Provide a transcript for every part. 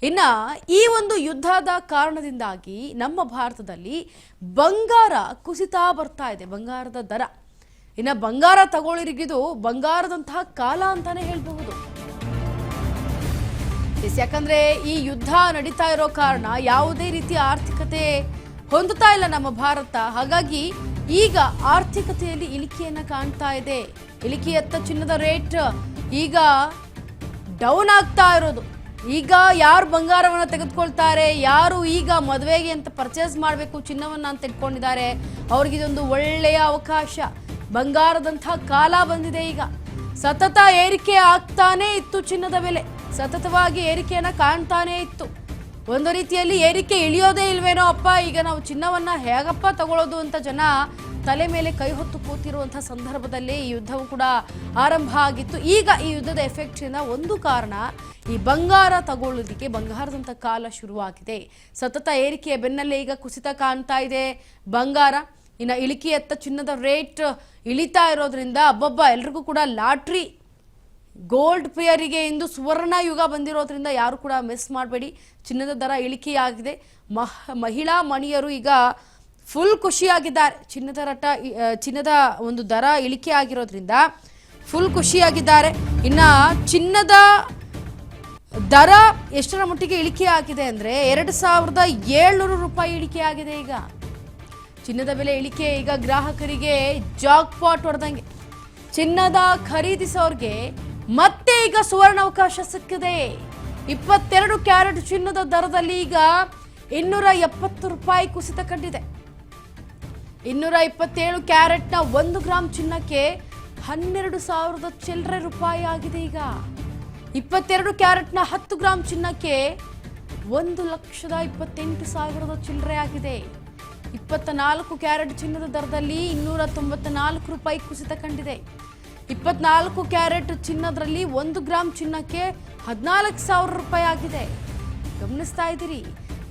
ಇನ್ನ ಈ ಒಂದು ಯುದ್ಧದ ಕಾರಣದಿಂದಾಗಿ ನಮ್ಮ ಭಾರತದಲ್ಲಿ ಬಂಗಾರ ಕುಸಿತಾ ಬರ್ತಾ ಇದೆ. ಬಂಗಾರದ ದರ, ಇನ್ನ ಬಂಗಾರ ತಗೊಳ್ಳಿರಿಗಿದು ಬಂಗಾರದಂತಹ ಕಾಲ ಅಂತಾನೆ ಹೇಳ್ಬಹುದು. ಯಾಕಂದ್ರೆ ಈ ಯುದ್ಧ ನಡೀತಾ ಇರೋ ಕಾರಣ ಯಾವುದೇ ರೀತಿಯ ಆರ್ಥಿಕತೆ ಹೊಂದುತ್ತಾ ಇಲ್ಲ ನಮ್ಮ ಭಾರತ. ಹಾಗಾಗಿ ಈಗ ಆರ್ಥಿಕತೆಯಲ್ಲಿ ಇಳಿಕೆಯನ್ನ ಕಾಣ್ತಾ ಇದೆ. ಇಳಿಕೆಯತ್ತ ಚಿನ್ನದ ರೇಟ್ ಈಗ ಡೌನ್ ಆಗ್ತಾ ಇರೋದು. ಈಗ ಯಾರು ಬಂಗಾರವನ್ನ ತೆಗೆದುಕೊಳ್ತಾರೆ, ಯಾರು ಈಗ ಮದುವೆಗೆ ಅಂತ ಪರ್ಚೇಸ್ ಮಾಡಬೇಕು ಚಿನ್ನವನ್ನ ಅಂತ ಇಟ್ಕೊಂಡಿದ್ದಾರೆ, ಅವ್ರಿಗಿದೊಂದು ಒಳ್ಳೆಯ ಅವಕಾಶ. ಬಂಗಾರದಂತಹ ಕಾಲ ಬಂದಿದೆ. ಈಗ ಸತತ ಏರಿಕೆ ಆಗ್ತಾನೇ ಇತ್ತು ಚಿನ್ನದ ಬೆಲೆ, ಸತತವಾಗಿ ಏರಿಕೆಯನ್ನ ಕಾಣ್ತಾನೇ ಇತ್ತು. ಒಂದು ರೀತಿಯಲ್ಲಿ ಏರಿಕೆ ಇಳಿಯೋದೇ ಇಲ್ವೇನೋ ಅಪ್ಪ, ಈಗ ನಾವು ಚಿನ್ನವನ್ನ ಹೇಗಪ್ಪ ತಗೊಳ್ಳೋದು ಅಂತ ಜನ ತಲೆ ಮೇಲೆ ಕೈ ಹೊತ್ತು ಕೂತಿರುವಂತಹ ಸಂದರ್ಭದಲ್ಲಿ ಈ ಯುದ್ಧವು ಕೂಡ ಆರಂಭ ಆಗಿತ್ತು. ಈಗ ಈ ಯುದ್ಧದ ಎಫೆಕ್ಟ್ ಇಂದ ಒಂದು ಕಾರಣ ಈ ಬಂಗಾರ ತಗೊಳ್ಳೋದಕ್ಕೆ ಬಂಗಾರದಂತ ಕಾಲ ಶುರುವಾಗಿದೆ. ಸತತ ಏರಿಕೆಯ ಬೆನ್ನಲ್ಲೇ ಈಗ ಕುಸಿತ ಕಾಣ್ತಾ ಇದೆ ಬಂಗಾರ. ಇನ್ನು ಇಳಿಕೆಯತ್ತ ಚಿನ್ನದ ರೇಟ್ ಇಳಿತಾ ಇರೋದ್ರಿಂದ ಅಬ್ಬಬ್ಬ ಎಲ್ರಿಗೂ ಕೂಡ ಲಾಟ್ರಿ. ಗೋಲ್ಡ್ ಪ್ರಿಯರಿಗೆ ಇಂದು ಸುವರ್ಣ ಯುಗ ಬಂದಿರೋದ್ರಿಂದ ಯಾರು ಕೂಡ ಮಿಸ್ ಮಾಡಬೇಡಿ. ಚಿನ್ನದ ದರ ಇಳಿಕೆಯಾಗಿದೆ. ಮಹಿಳಾ ಮಣಿಯರು ಈಗ ಫುಲ್ ಖುಷಿಯಾಗಿದ್ದಾರೆ. ಚಿನ್ನದ ಒಂದು ದರ ಇಳಿಕೆ ಆಗಿರೋದ್ರಿಂದ ಫುಲ್ ಖುಷಿಯಾಗಿದ್ದಾರೆ. ಇನ್ನ ಚಿನ್ನದ ದರ ಎಷ್ಟರ ಮಟ್ಟಿಗೆ ಇಳಿಕೆ ಆಗಿದೆ ಅಂದ್ರೆ 2700 ರೂಪಾಯಿ ಇಳಿಕೆ ಆಗಿದೆ. ಈಗ ಚಿನ್ನದ ಬೆಲೆ ಇಳಿಕೆ ಈಗ ಗ್ರಾಹಕರಿಗೆ ಜಾಕ್ ಪಾಟ್ ಹೊಡೆದಂಗೆ. ಚಿನ್ನದ ಖರೀದಿಸೋರ್ಗೆ ಮತ್ತೆ ಈಗ ಸುವರ್ಣ ಅವಕಾಶ ಸಿಕ್ಕಿದೆ. 22 ಕ್ಯಾರೆಟ್ ಚಿನ್ನದ ದರದಲ್ಲಿ ಈಗ 270 ರೂಪಾಯಿ ಕುಸಿತ ಕಂಡಿದೆ. 227 ಕ್ಯಾರೆಟ್ನ 1 ಗ್ರಾಮ್ ಚಿನ್ನಕ್ಕೆ 12,000 ಚಿಲ್ಲರೆ ರೂಪಾಯಿ ಆಗಿದೆ. ಈಗ 22 ಕ್ಯಾರೆಟ್ನ 10 ಗ್ರಾಮ್ ಚಿನ್ನಕ್ಕೆ 1,28,000 ಚಿಲ್ಲರೆ ಆಗಿದೆ. 24 ಕ್ಯಾರೆಟ್ ಚಿನ್ನದ ದರದಲ್ಲಿ 294 ರೂಪಾಯಿ ಕುಸಿತ ಕಂಡಿದೆ. 24 ಕ್ಯಾರೆಟ್ ಚಿನ್ನದ್ರಲ್ಲಿ 1 ಗ್ರಾಮ್ ಚಿನ್ನಕ್ಕೆ 14,000 ರೂಪಾಯಿ ಆಗಿದೆ. ಗಮನಿಸ್ತಾ ಇದ್ದೀರಿ,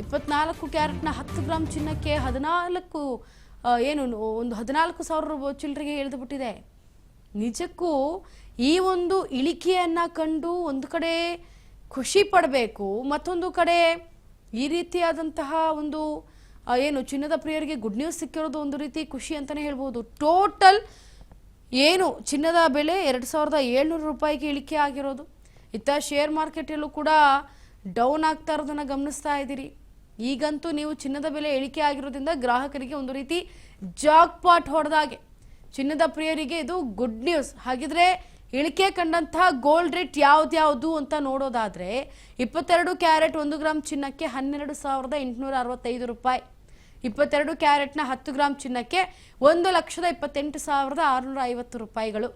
24 ಕ್ಯಾರೆಟ್ನ 10 ಗ್ರಾಮ್ ಚಿನ್ನಕ್ಕೆ 14,000 ಚಿಲ್ಲರೆಗೆ ಇಳಿದು ಬಿಟ್ಟಿದೆ. ನಿಜಕ್ಕೂ ಈ ಒಂದು ಇಳಿಕೆಯನ್ನ ಕಂಡು ಒಂದು ಕಡೆ ಖುಷಿ ಪಡಬೇಕು, ಮತ್ತೊಂದು ಕಡೆ ಈ ರೀತಿಯಾದಂತಹ ಒಂದು ಚಿನ್ನದ ಪ್ರಿಯರಿಗೆ ಗುಡ್ ನ್ಯೂಸ್ ಸಿಕ್ಕಿರೋದು ಒಂದು ರೀತಿ ಖುಷಿ ಅಂತಾನೆ ಹೇಳ್ಬೋದು. ಟೋಟಲ್ ಚಿನ್ನದ ಬೆಲೆ 2700 ರೂಪಾಯಿಗೆ ಇಳಿಕೆ ಆಗಿರೋದು. ಇತ್ತ ಶೇರ್ ಮಾರ್ಕೆಟಲ್ಲೂ ಕೂಡ ಡೌನ್ ಆಗ್ತಾ ಇರೋದನ್ನ ಗಮನಿಸ್ತಾ ಇದ್ದೀರಿ. ಈಗಂತೂ ನೀವು ಚಿನ್ನದ ಬೆಲೆ ಇಳಿಕೆ ಆಗಿರೋದ್ರಿಂದ ಗ್ರಾಹಕರಿಗೆ ಒಂದು ರೀತಿ ಜಾಕ್ ಪಾಟ್ ಹೊಡೆದಾಗೆ. ಚಿನ್ನದ ಪ್ರಿಯರಿಗೆ ಇದು ಗುಡ್ ನ್ಯೂಸ್. ಹಾಗಿದ್ರೆ ಇಳಿಕೆ ಕಂಡಂತಹ ಗೋಲ್ಡ್ ರೇಟ್ ಯಾವ್ದ್ಯಾವುದು ಅಂತ ನೋಡೋದಾದ್ರೆ 22 ಕ್ಯಾರೆಟ್ 1 ಗ್ರಾಮ್ ಚಿನ್ನಕ್ಕೆ 12,865 ರೂಪಾಯಿ. 22 ಕ್ಯಾರೆಟ್ನ 10 ಗ್ರಾಮ್ ಚಿನ್ನಕ್ಕೆ 1,28,650 ರೂಪಾಯಿಗಳು.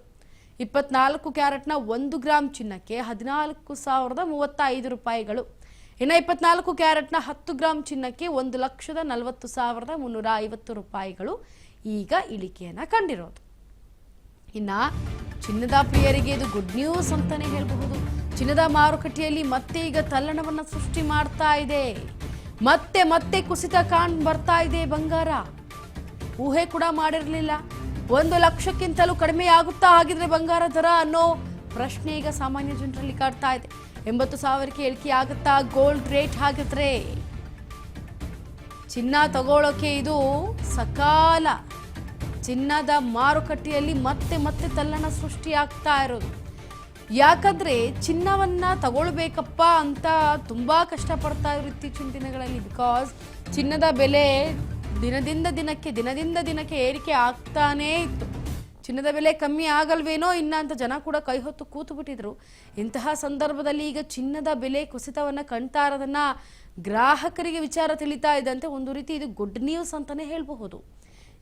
24 ಕ್ಯಾರೆಟ್ನ 1 ಗ್ರಾಮ್ ಚಿನ್ನಕ್ಕೆ 14,035 ರೂಪಾಯಿಗಳು. ಇನ್ನು 24 ಕ್ಯಾರೆಟ್ನ 10 ಗ್ರಾಮ್ ಚಿನ್ನಕ್ಕೆ 1,40,350 ರೂಪಾಯಿಗಳು ಈಗ ಇಳಿಕೆಯನ್ನ ಕಂಡಿರೋದು. ಇನ್ನ ಚಿನ್ನದ ಪ್ರಿಯರಿಗೆ ಇದು ಗುಡ್ ನ್ಯೂಸ್ ಅಂತಾನೆ ಹೇಳಬಹುದು. ಚಿನ್ನದ ಮಾರುಕಟ್ಟೆಯಲ್ಲಿ ಮತ್ತೆ ಈಗ ತಲ್ಲಣವನ್ನ ಸೃಷ್ಟಿ ಮಾಡ್ತಾ ಇದೆ. ಮತ್ತೆ ಕುಸಿತ ಬರ್ತಾ ಇದೆ ಬಂಗಾರ. ಊಹೆ ಕೂಡ ಮಾಡಿರಲಿಲ್ಲ. 1 ಲಕ್ಷಕ್ಕಿಂತಲೂ ಕಡಿಮೆ ಆಗುತ್ತಾ ಹಾಗಿದ್ರೆ ಬಂಗಾರ ದರ ಅನ್ನೋ ಪ್ರಶ್ನೆ ಈಗ ಸಾಮಾನ್ಯ ಜನರಲ್ಲಿ ಕಾಡ್ತಾ ಇದೆ. 80,000ಕ್ಕೆ ಇಳಿಕೆ ಆಗುತ್ತಾ ಗೋಲ್ಡ್ ರೇಟ್? ಹಾಗಿದ್ರೆ ಚಿನ್ನ ತಗೊಳ್ಳೋಕೆ ಇದು ಸಕಾಲ. ಚಿನ್ನದ ಮಾರುಕಟ್ಟೆಯಲ್ಲಿ ಮತ್ತೆ ತಲ್ಲಣ ಸೃಷ್ಟಿ ಆಗ್ತಾ ಇರೋದು. ಯಾಕಂದ್ರೆ ಚಿನ್ನವನ್ನ ತಗೊಳ್ಬೇಕಪ್ಪ ಅಂತ ತುಂಬಾ ಕಷ್ಟಪಡ್ತಾ ಇದ್ರು ಇತ್ತೀಚಿನ ದಿನಗಳಲ್ಲಿ. ಬಿಕಾಸ್ ಚಿನ್ನದ ಬೆಲೆ ದಿನದಿಂದ ದಿನಕ್ಕೆ ಏರಿಕೆ ಆಗ್ತಾನೇ ಇತ್ತು. ಚಿನ್ನದ ಬೆಲೆ ಕಮ್ಮಿ ಆಗಲ್ವೇನೋ ಇನ್ನ ಅಂತ ಜನ ಕೂಡ ಕೈ ಹೊತ್ತು ಕೂತು ಬಿಟ್ಟಿದ್ರು. ಇಂತಹ ಸಂದರ್ಭದಲ್ಲಿ ಈಗ ಚಿನ್ನದ ಬೆಲೆ ಕುಸಿತವನ್ನ ಕಾಣ್ತಾ ಇರೋದನ್ನ ಗ್ರಾಹಕರಿಗೆ ವಿಚಾರ ತಿಳಿತಾ ಇದ್ದಂತೆ ಒಂದು ರೀತಿ ಇದು ಗುಡ್ ನ್ಯೂಸ್ ಅಂತಾನೆ ಹೇಳಬಹುದು.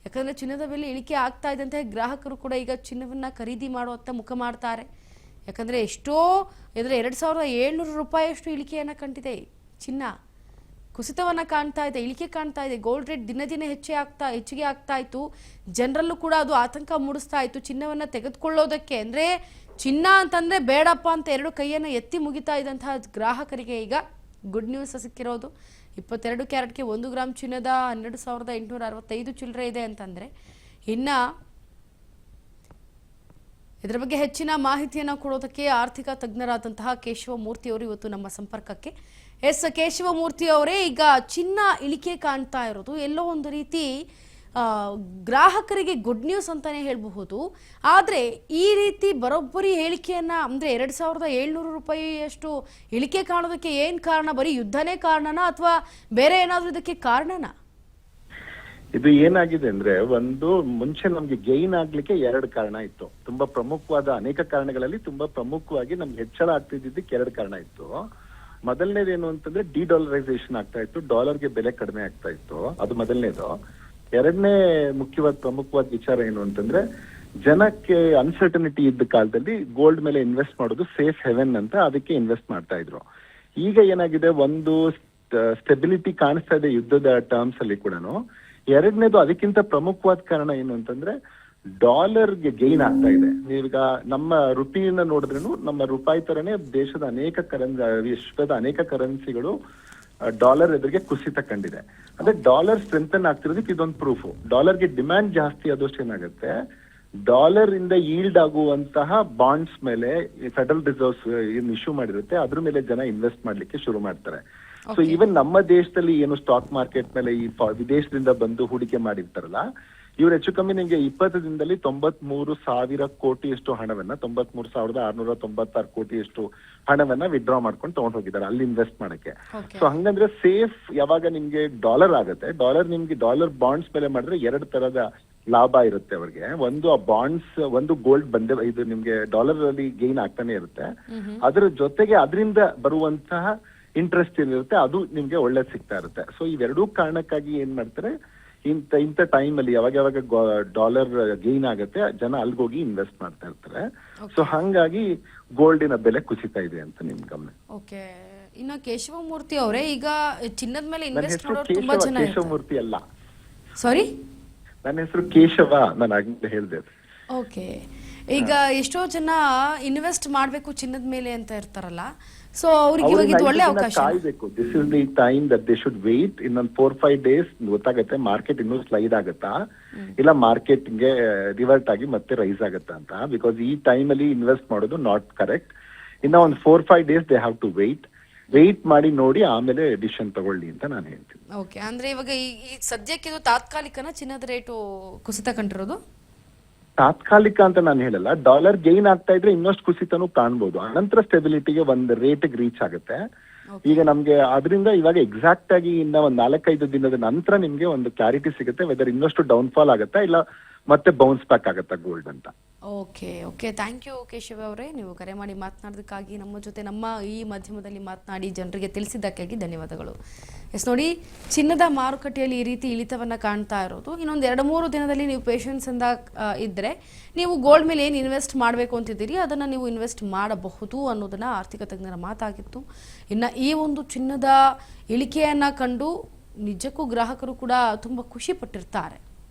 ಯಾಕಂದ್ರೆ ಚಿನ್ನದ ಬೆಲೆ ಇಳಿಕೆ ಆಗ್ತಾ ಇದ್ದಂತೆ ಗ್ರಾಹಕರು ಕೂಡ ಈಗ ಚಿನ್ನವನ್ನ ಖರೀದಿ ಮಾಡುವಂತ ಮುಖ ಮಾಡ್ತಾರೆ. ಯಾಕಂದ್ರೆ ಎಷ್ಟೋ 2700 ರೂಪಾಯಿಯಷ್ಟು ಇಳಿಕೆಯನ್ನ ಕಂಡಿದೆ. ಚಿನ್ನ ಕುಸಿತವನ್ನ ಕಾಣ್ತಾ ಇದೆ, ಇಳಿಕೆ ಕಾಣ್ತಾ ಇದೆ. ಗೋಲ್ಡ್ ರೇಟ್ ದಿನ ಹೆಚ್ಚಿಗೆ ಆಗ್ತಾ ಇತ್ತು. ಜನರಲ್ಲೂ ಕೂಡ ಅದು ಆತಂಕ ಮೂಡಿಸ್ತಾ ಇತ್ತು ಚಿನ್ನವನ್ನ ತೆಗೆದುಕೊಳ್ಳೋದಕ್ಕೆ. ಅಂದ್ರೆ ಚಿನ್ನ ಅಂತಂದ್ರೆ ಬೇಡಪ್ಪ ಅಂತ 2 ಕೈಯನ್ನ ಎತ್ತಿ ಮುಗಿತಾ ಇದ್ದಂತಹ ಗ್ರಾಹಕರಿಗೆ ಈಗ ಗುಡ್ ನ್ಯೂಸ್ ಸಿಕ್ಕಿರೋದು. 22 ಕ್ಯಾರೆಟ್ಗೆ 1 ಗ್ರಾಮ್ ಚಿನ್ನದ 12,865 ಚಿಲ್ಲರೆ ಇದೆ ಅಂತಂದ್ರೆ ಇನ್ನ ಇದರ ಬಗ್ಗೆ ಹೆಚ್ಚಿನ ಮಾಹಿತಿಯನ್ನು ಕೊಡೋದಕ್ಕೆ ಆರ್ಥಿಕ ತಜ್ಞರಾದಂತಹ ಕೇಶವ ಮೂರ್ತಿ ಅವರು ಇವತ್ತು ನಮ್ಮ ಸಂಪರ್ಕಕ್ಕೆ ಎಸ್ ಕೇಶವಮೂರ್ತಿ ಅವರೇ, ಈಗ ಚಿನ್ನ ಇಳಿಕೆ ಕಾಣ್ತಾ ಇರೋದು ಎಲ್ಲೋ ಒಂದು ರೀತಿ ಗ್ರಾಹಕರಿಗೆ ಗುಡ್ ನ್ಯೂಸ್ ಅಂತಾನೆ ಹೇಳಬಹುದು. ಆದರೆ ಈ ರೀತಿ ಬರೋಬ್ಬರಿ ಹೇಳಿಕೆಯನ್ನ ಅಂದ್ರೆ 2700 ರೂಪಾಯಿಯಷ್ಟು ಇಳಿಕೆ ಕಾಣೋದಕ್ಕೆ ಏನ್ ಕಾರಣ? ಬರೀ ಯುದ್ಧನೇ ಕಾರಣನಾ ಅಥವಾ ಬೇರೆ ಏನಾದ್ರೂ ಇದಕ್ಕೆ ಕಾರಣನಾ? ಇದು ಏನಾಗಿದೆ ಅಂದ್ರೆ, ಒಂದು ಮುಂಚೆ ನಮ್ಗೆ ಗೈನ್ ಆಗ್ಲಿಕ್ಕೆ 2 ಕಾರಣ ಇತ್ತು. ತುಂಬಾ ಪ್ರಮುಖವಾದ ಅನೇಕ ಕಾರಣಗಳಲ್ಲಿ ತುಂಬಾ ಪ್ರಮುಖವಾಗಿ ನಮ್ಗೆ ಹೆಚ್ಚಳ ಆಗ್ತಿದ್ದಕ್ಕೆ 2 ಕಾರಣ ಇತ್ತು. ಮೊದಲನೇದೇನು ಅಂತಂದ್ರೆ ಡಿಡಾಲರೈಸೇಷನ್ ಆಗ್ತಾ ಇತ್ತು, ಡಾಲರ್ಗೆ ಬೆಲೆ ಕಡಿಮೆ ಆಗ್ತಾ ಇತ್ತು, ಅದು ಮೊದಲನೇದು. ಎರಡನೇ ಮುಖ್ಯವಾದ ಪ್ರಮುಖವಾದ ವಿಚಾರ ಏನು ಅಂತಂದ್ರೆ, ಜನಕ್ಕೆ ಅನ್ಸರ್ಟನಿಟಿ ಇದ್ದ ಕಾಲದಲ್ಲಿ ಗೋಲ್ಡ್ ಮೇಲೆ ಇನ್ವೆಸ್ಟ್ ಮಾಡೋದು ಸೇಫ್ ಹೆವೆನ್ ಅಂತ ಅದಕ್ಕೆ ಇನ್ವೆಸ್ಟ್ ಮಾಡ್ತಾ ಇದ್ರು. ಈಗ ಏನಾಗಿದೆ, ಒಂದು ಸ್ಟೆಬಿಲಿಟಿ ಕಾಣಿಸ್ತಾ ಇದೆ ಯುದ್ಧದ ಟರ್ಮ್ಸ್ ಅಲ್ಲಿ ಕೂಡ. ಎರಡನೇದು ಅದಕ್ಕಿಂತ ಪ್ರಮುಖವಾದ ಕಾರಣ ಏನು ಅಂತಂದ್ರೆ, ಡಾಲರ್ಗೆ ಗೈನ್ ಆಗ್ತಾ ಇದೆ. ನೀವೀಗ ನಮ್ಮ ರುಪಿಯಿಂದ ನೋಡಿದ್ರೂ ನಮ್ಮ ರೂಪಾಯಿ ತರನೇ ದೇಶದ ಅನೇಕ ವಿಶ್ವದ ಅನೇಕ ಕರೆನ್ಸಿಗಳು ಡಾಲರ್ ಎದುರಿಗೆ ಕುಸಿತ ಕಂಡಿದೆ. ಅಂದ್ರೆ ಡಾಲರ್ ಸ್ಟ್ರೆಂಥನ್ ಆಗ್ತಿರೋದಕ್ಕೆ ಇದೊಂದು ಪ್ರೂಫ್. ಡಾಲರ್ಗೆ ಡಿಮ್ಯಾಂಡ್ ಜಾಸ್ತಿ ಆದಷ್ಟು ಏನಾಗುತ್ತೆ, ಡಾಲರ್ ಇಂದ ಈಲ್ಡ್ ಆಗುವಂತಹ ಬಾಂಡ್ಸ್ ಮೇಲೆ ಫೆಡರಲ್ ರಿಸರ್ವ್ಸ್ ಏನ್ ಇಶ್ಯೂ ಮಾಡಿರುತ್ತೆ ಅದ್ರ ಮೇಲೆ ಜನ ಇನ್ವೆಸ್ಟ್ ಮಾಡ್ಲಿಕ್ಕೆ ಶುರು ಮಾಡ್ತಾರೆ. ಸೊ ಈವನ್ ನಮ್ಮ ದೇಶದಲ್ಲಿ ಏನು ಸ್ಟಾಕ್ ಮಾರ್ಕೆಟ್ ಮೇಲೆ ಈ ವಿದೇಶದಿಂದ ಬಂದು ಹೂಡಿಕೆ ಮಾಡಿರ್ತಾರಲ್ಲ, ಇವ್ರು ಹೆಚ್ಚು ಕಮ್ಮಿ ನಿಮಗೆ 20 ದಿನದಲ್ಲಿ 93,000 ಕೋಟಿಯಷ್ಟು ಹಣವನ್ನ, 93,696 ಕೋಟಿಯಷ್ಟು ಹಣವನ್ನ ವಿಡ್ರಾ ಮಾಡ್ಕೊಂಡು ತಗೊಂಡ್ ಹೋಗಿದ್ದಾರೆ ಅಲ್ಲಿ ಇನ್ವೆಸ್ಟ್ ಮಾಡಕ್ಕೆ. ಸೊ ಹಂಗಂದ್ರೆ ಸೇಫ್ ಯಾವಾಗ ನಿಮ್ಗೆ ಡಾಲರ್ ಆಗುತ್ತೆ, ಡಾಲರ್ ಬಾಂಡ್ಸ್ ಮೇಲೆ ಮಾಡಿದ್ರೆ 2 ತರದ ಲಾಭ ಇರುತ್ತೆ ಅವ್ರಿಗೆ. ಒಂದು ಆ ಬಾಂಡ್ಸ್, ಒಂದು ಗೋಲ್ಡ್ ಬಂದೆ, ಇದು ನಿಮ್ಗೆ ಡಾಲರ್ ಅಲ್ಲಿ ಗೈನ್ ಆಗ್ತಾನೆ ಇರುತ್ತೆ. ಅದ್ರ ಜೊತೆಗೆ ಅದರಿಂದ ಬರುವಂತಹ ಇಂಟ್ರೆಸ್ಟ್ ಏನಿರುತ್ತೆ ಅದು ನಿಮ್ಗೆ ಒಳ್ಳೆ ಸಿಗ್ತಾ ಇರುತ್ತೆ. ಸೊ ಇವೆರಡೂ ಕಾರಣಕ್ಕಾಗಿ ಏನ್ ಮಾಡ್ತಾರೆ, ಇಂಥ ಟೈಮ್ ಅಲ್ಲಿ ಯಾವಾಗ ಡಾಲರ್ ಗೈನ್ ಆಗುತ್ತೆ ಜನ ಅಲ್ಗೋಗಿ ಇನ್ವೆಸ್ಟ್ ಮಾಡ್ತಾ ಇರ್ತಾರೆ. ಸೊ ಹಂಗಾಗಿ ಗೋಲ್ಡಿನ ಬೆಲೆ ಕುಸಿತಾ ಇದೆ ಅಂತ ನಿಮ್ ಗಮನ. ಓಕೆ, ಇನ್ನು ಕೇಶವಮೂರ್ತಿ ಅವರೇ, ಈಗ ಚಿನ್ನದ ಮೇಲೆ ಇನ್ವೆಸ್ಟ್ ಮಾಡೋರು ತುಂಬಾ ಜನ. ಕೇಶವಮೂರ್ತಿ ಅಲ್ಲ, ಸಾರಿ, ನನ್ನ ಹೆಸರು ಕೇಶವ, ನಾನು ಆಗ್ಲೇ ಹೇಳಿದೆ. ಓಕೆ, ಈಗ ಎಷ್ಟೋ ಜನ ಇನ್ವೆಸ್ಟ್ ಮಾಡ್ಬೇಕು ಚಿನ್ನದ ಮೇಲೆ ಅಂತ ಇರ್ತಾರಲ್ಲ, ಸೊ ಅವ್ರಿಗೆ ಇವಾಗ ಇದು ಒಳ್ಳೆ ಅವಕಾಶ. ಕಾಯ್ಬೇಕು. This is the time that they should wait. ಇನ್ನೊಂದು 4-5 ಡೇಸ್ ಗೊತ್ತಾಗುತ್ತೆ ಮಾರ್ಕೆಟ್ ಇನ್ನೂ ಸ್ಲೈಡ್ ಆಗುತ್ತಾ ಇಲ್ಲ ಮಾರ್ಕೆಟ್ ಗೆ ರಿವರ್ಟ್ ಆಗಿ ಮತ್ತೆ ರೈಸ್ ಆಗುತ್ತಾ ಅಂತ. ಬಿಕಾಸ್ ಈ ಟೈಮ್ ಅಲ್ಲಿ ಇನ್ವೆಸ್ಟ್ ಮಾಡೋದು ನಾಟ್ ಕರೆಕ್ಟ್. ಇನ್ನ ಒಂದು 4-5 days they have to wait ಮಾಡಿ ನೋಡಿ ಆಮೇಲೆ ಡಿಸಿಷನ್ ತಗೊಳ್ಳಿ ಅಂತ ನಾನು ಹೇಳ್ತೀನಿ. ಓಕೆ, ಅಂದ್ರೆ ಇವಾಗ ಈ ಸದ್ಯಕ್ಕೆ ಇದು ತಾತ್ಕಾಲಿಕನ ಚಿನ್ನದ ರೇಟು ಕುಸಿತ ಕಂಡಿರೋದು? ತಾತ್ಕಾಲಿಕ ಅಂತ ನಾನು ಹೇಳಲ್ಲ. ಡಾಲರ್ ಗೈನ್ ಆಗ್ತಾ ಇದ್ರೆ ಇನ್ನಷ್ಟು ಕುಸಿತನೂ ಕಾಣ್ಬೋದು. ಅನಂತರ ಸ್ಟೆಬಿಲಿಟಿಗೆ ಒಂದು ರೇಟ್ಗೆ ರೀಚ್ ಆಗುತ್ತೆ. ಈಗ ನಮ್ಗೆ ಅದರಿಂದ ಇವಾಗ ಎಕ್ಸಾಕ್ಟ್ ಆಗಿ ಇನ್ನ ಒಂದು 4-5 ದಿನದ ನಂತರ ನಿಮ್ಗೆ ಒಂದು ಕ್ಲಾರಿಟಿ ಸಿಗುತ್ತೆ ವೆದರ್ ಇನ್ನಷ್ಟು ಡೌನ್ಫಾಲ್ ಆಗುತ್ತಾ ಇಲ್ಲ ಮತ್ತೆ ಬೌನ್ಸ್ ಬ್ಯಾಕ್ ಆಗುತ್ತಾ ಗೋಲ್ಡ್ ಅಂತ. ಓಕೆ, ಥ್ಯಾಂಕ್ ಯು ಕೇಶವ ಅವರೇ, ನೀವು ಕರೆ ಮಾಡಿ ಮಾತನಾಡೋದಕ್ಕಾಗಿ, ನಮ್ಮ ಜೊತೆ ನಮ್ಮ ಈ ಮಾಧ್ಯಮದಲ್ಲಿ ಮಾತನಾಡಿ ಜನರಿಗೆ ತಿಳಿಸಿದ್ದಕ್ಕಾಗಿ ಧನ್ಯವಾದಗಳು. ಎಸ್ ನೋಡಿ, ಚಿನ್ನದ ಮಾರುಕಟ್ಟೆಯಲ್ಲಿ ಈ ರೀತಿ ಇಳಿತವನ್ನ ಕಾಣ್ತಾ ಇರೋದು. ಇನ್ನೊಂದು 2-3 ದಿನದಲ್ಲಿ ನೀವು ಪೇಷನ್ಸ್ ಇಂದ ಇದ್ರೆ ನೀವು ಗೋಲ್ಡ್ ಮೇಲೆ ಏನು ಇನ್ವೆಸ್ಟ್ ಮಾಡಬೇಕು ಅಂತಿದ್ದೀರಿ ಅದನ್ನ ನೀವು ಇನ್ವೆಸ್ಟ್ ಮಾಡಬಹುದು ಅನ್ನೋದನ್ನ ಆರ್ಥಿಕ ತಜ್ಞರ ಮಾತಾಗಿತ್ತು. ಇನ್ನು ಈ ಒಂದು ಚಿನ್ನದ ಇಳಿಕೆಯನ್ನ ಕಂಡು ನಿಜಕ್ಕೂ ಗ್ರಾಹಕರು ಕೂಡ ತುಂಬಾ ಖುಷಿ ಪಟ್ಟಿರ್ತಾರೆ.